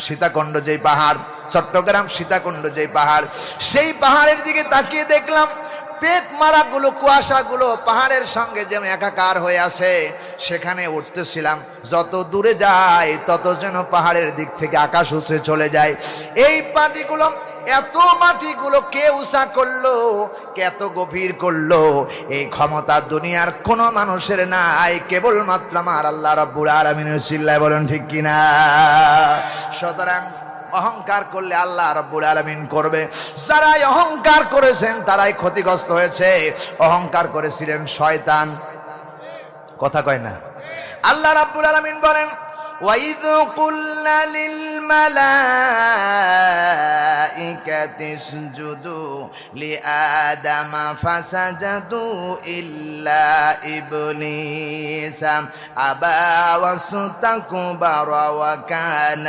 সীতাকুণ্ড যে পাহাড়, চট্টগ্রাম সীতাকুণ্ড যে পাহাড়, সেই পাহাড়ের দিকে তাকিয়ে দেখলাম পেট মারাগুলো, কুয়াশাগুলো পাহাড়ের সঙ্গে যেন একাকার হয়ে আছে। সেখানে উঠতেছিলাম, যত দূরে যায় তত যেন পাহাড়ের দিক থেকে আকাশ উঁচে চলে যায়। এই মাটিগুলো, এত মাটিগুলো কে উঁচা করলো, কে এত গভীর করলো, এই ক্ষমতা দুনিয়ার কোনো মানুষের নাই, কেবলমাত্র আমার আল্লাহ রাব্বুল আলামিনের। চিল্লায় বলেন ঠিক কিনা? সুতরাং অহংকার করলে আল্লাহ রাব্বুল আলামিন করবে। যারাই অহংকার করেছেন তারাই ক্ষতিগ্রস্ত হয়েছে। অহংকার করেছিলেন শয়তান, কথা কয় না। আল্লাহ রাব্বুল আলামিন বলেন, وَإِذْ قُلْنَا لِلْمَلَائِكَةِ اسْجُدُوا لِآدَمَ فَسَجَدُوا إِلَّا إِبْلِيسَ أَبَى وَاسْتَكْبَرَ وَكَانَ